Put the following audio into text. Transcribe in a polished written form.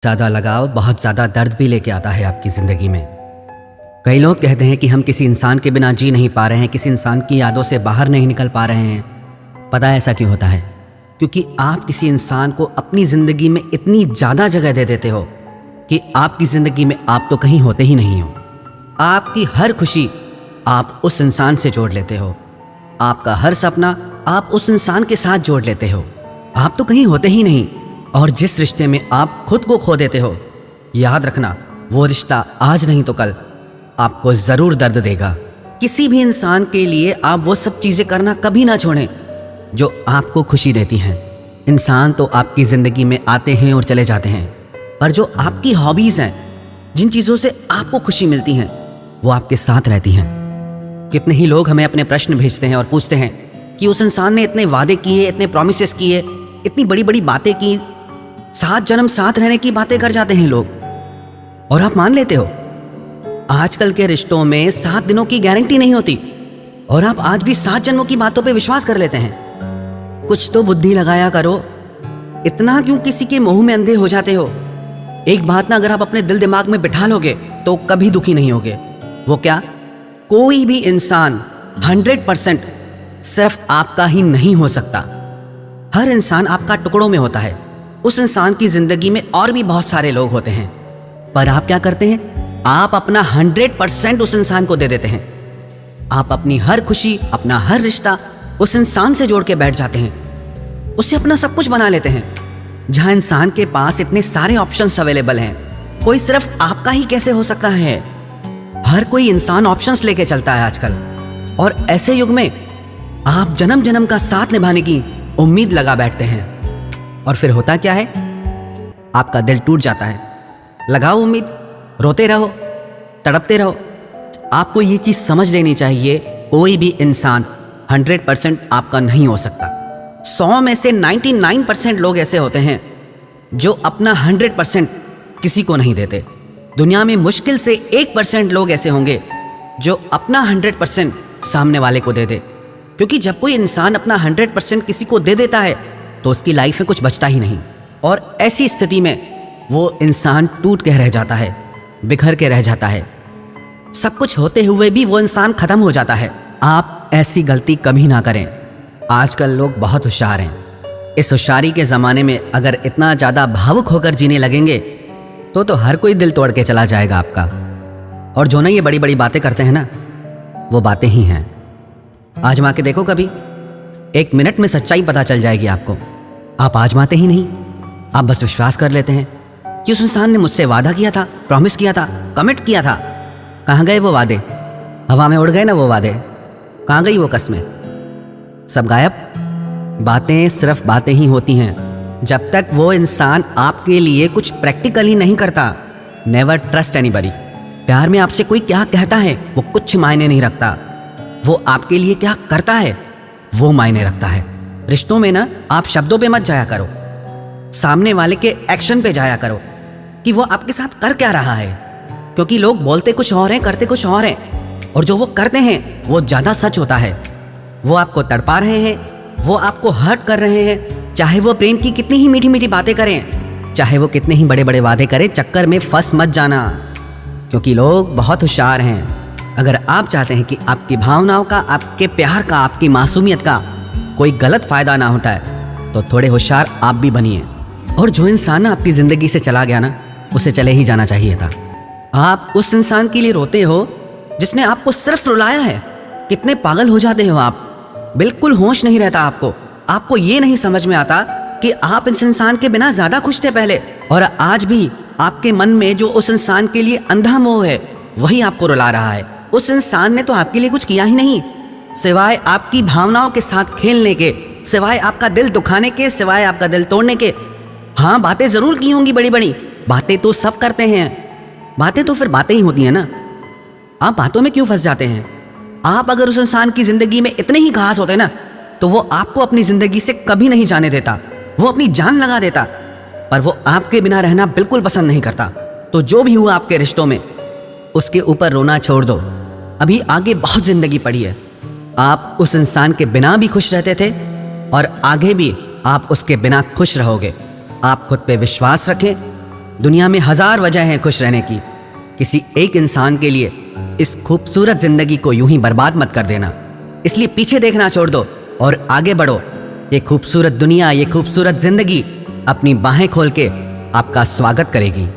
ज़्यादा लगाव बहुत ज़्यादा दर्द भी लेके आता है आपकी ज़िंदगी में। कई लोग कहते हैं कि हम किसी इंसान के बिना जी नहीं पा रहे हैं, किसी इंसान की यादों से बाहर नहीं निकल पा रहे हैं। पता है ऐसा क्यों होता है? क्योंकि आप किसी इंसान को अपनी ज़िंदगी में इतनी ज़्यादा जगह दे देते हो कि आपकी ज़िंदगी में आप तो कहीं होते ही नहीं हो। आपकी हर खुशी आप उस इंसान से जोड़ लेते हो, आपका हर सपना आप उस इंसान के साथ जोड़ लेते हो। आप तो कहीं होते ही नहीं, और जिस रिश्ते में आप खुद को खो देते हो, याद रखना वो रिश्ता आज नहीं तो कल आपको ज़रूर दर्द देगा। किसी भी इंसान के लिए आप वो सब चीज़ें करना कभी ना छोड़ें जो आपको खुशी देती हैं। इंसान तो आपकी ज़िंदगी में आते हैं और चले जाते हैं, पर जो आपकी हॉबीज़ हैं, जिन चीज़ों से आपको खुशी मिलती हैं, वो आपके साथ रहती हैं। कितने ही लोग हमें अपने प्रश्न भेजते हैं और पूछते हैं कि उस इंसान ने इतने वादे किए, इतने प्रॉमिसेस किए, इतनी बड़ी बड़ी बातें की, 7 जन्म साथ रहने की बातें कर जाते हैं लोग, और आप मान लेते हो। आजकल के रिश्तों में 7 दिनों की गारंटी नहीं होती, और आप आज भी 7 जन्मों की बातों पे विश्वास कर लेते हैं। कुछ तो बुद्धि लगाया करो, इतना क्यों किसी के मुंह में अंधे हो जाते हो? एक बात ना अगर आप अपने दिल दिमाग में बिठा लोगे तो कभी दुखी नहीं होगे। वो क्या? कोई भी इंसान 100% सिर्फ आपका ही नहीं हो सकता। हर इंसान आपका टुकड़ों में होता है। उस इंसान की जिंदगी में और भी बहुत सारे लोग होते हैं, पर आप क्या करते हैं? आप अपना 100% उस इंसान को दे देते हैं। आप अपनी हर खुशी, अपना हर रिश्ता उस इंसान से जोड़ के बैठ जाते हैं, उससे अपना सब कुछ बना लेते हैं। जहां इंसान के पास इतने सारे ऑप्शंस अवेलेबल हैं, कोई सिर्फ आपका ही कैसे हो सकता है? हर कोई इंसान ऑप्शंस लेके चलता है आजकल, और ऐसे युग में आप जन्म जन्म का साथ निभाने की उम्मीद लगा बैठते हैं, और फिर होता क्या है? आपका दिल टूट जाता है। लगाओ उम्मीद, रोते रहो, तड़पते रहो। आपको ये चीज़ समझ लेनी चाहिए, कोई भी इंसान 100% आपका नहीं हो सकता। 100 में से 99% लोग ऐसे होते हैं जो अपना 100% किसी को नहीं देते। दुनिया में मुश्किल से 1% लोग ऐसे होंगे जो अपना 100% सामने वाले को दे दे, क्योंकि जब कोई इंसान अपना 100% किसी को दे देता है तो उसकी लाइफ में कुछ बचता ही नहीं, और ऐसी स्थिति में वो इंसान टूट के रह जाता है, बिखर के रह जाता है। सब कुछ होते हुए भी वो इंसान खत्म हो जाता है। आप ऐसी गलती कभी ना करें। आजकल लोग बहुत होशियार हैं। इस होशियारी के ज़माने में अगर इतना ज़्यादा भावुक होकर जीने लगेंगे तो हर कोई दिल तोड़ के चला जाएगा आपका। और जो ना ये बड़ी बड़ी बातें करते हैं ना, वो बातें ही हैं। आजमा के देखो कभी, 1 मिनट में सच्चाई पता चल जाएगी आपको। आप आजमाते ही नहीं, आप बस विश्वास कर लेते हैं कि उस इंसान ने मुझसे वादा किया था, प्रॉमिस किया था, कमिट किया था। कहाँ गए वो वादे? हवा में उड़ गए ना वो वादे। कहाँ गई वो कस्में? सब गायब। बातें सिर्फ बातें ही होती हैं जब तक वो इंसान आपके लिए कुछ प्रैक्टिकली नहीं करता। Never trust anybody. प्यार में आपसे कोई क्या कहता है वो कुछ मायने नहीं रखता, वो आपके लिए क्या करता है वो मायने रखता है। रिश्तों में ना आप शब्दों पे मत जाया करो, सामने वाले के एक्शन पे जाया करो कि वो आपके साथ कर क्या रहा है, क्योंकि लोग बोलते कुछ और हैं, करते कुछ और हैं, और जो वो करते हैं वो ज़्यादा सच होता है। वो आपको तड़पा रहे हैं, वो आपको हर्ट कर रहे हैं, चाहे वो प्रेम की कितनी ही मीठी मीठी बातें करें, चाहे वो कितने ही बड़े बड़े वादे करें। चक्कर में फंस मत जाना, क्योंकि लोग बहुत होशियार हैं। अगर आप चाहते हैं कि आपकी भावनाओं का, आपके प्यार का, आपकी मासूमियत का कोई गलत फ़ायदा ना उठाए, तो थोड़े होशियार आप भी बनिए। और जो इंसान आपकी ज़िंदगी से चला गया ना, उसे चले ही जाना चाहिए था। आप उस इंसान के लिए रोते हो जिसने आपको सिर्फ रुलाया है। कितने पागल हो जाते हो आप, बिल्कुल होश नहीं रहता आपको। आपको ये नहीं समझ में आता कि आप इस इंसान के बिना ज़्यादा खुश थे पहले, और आज भी आपके मन में जो उस इंसान के लिए अंधा मोह है वही आपको रुला रहा है। उस इंसान ने तो आपके लिए कुछ किया ही नहीं, सिवाय आपकी भावनाओं के साथ खेलने के, सिवाय आपका दिल दुखाने के, सिवाय आपका दिल तोड़ने के। हाँ, बातें ज़रूर की होंगी बड़ी बड़ी, बातें तो सब करते हैं, बातें तो फिर बातें ही होती हैं ना। आप बातों में क्यों फंस जाते हैं? आप अगर उस इंसान की ज़िंदगी में इतने ही खास होते ना, तो वो आपको अपनी ज़िंदगी से कभी नहीं जाने देता, वो अपनी जान लगा देता। पर वो आपके बिना रहना बिल्कुल पसंद नहीं करता। तो जो भी हुआ आपके रिश्तों में, उसके ऊपर रोना छोड़ दो। अभी आगे बहुत ज़िंदगी पड़ी है। आप उस इंसान के बिना भी खुश रहते थे, और आगे भी आप उसके बिना खुश रहोगे। आप खुद पे विश्वास रखें, दुनिया में हजार वजह हैं खुश रहने की। किसी एक इंसान के लिए इस खूबसूरत जिंदगी को यूं ही बर्बाद मत कर देना। इसलिए पीछे देखना छोड़ दो और आगे बढ़ो। ये खूबसूरत दुनिया, ये खूबसूरत जिंदगी अपनी बाहें खोल के आपका स्वागत करेगी।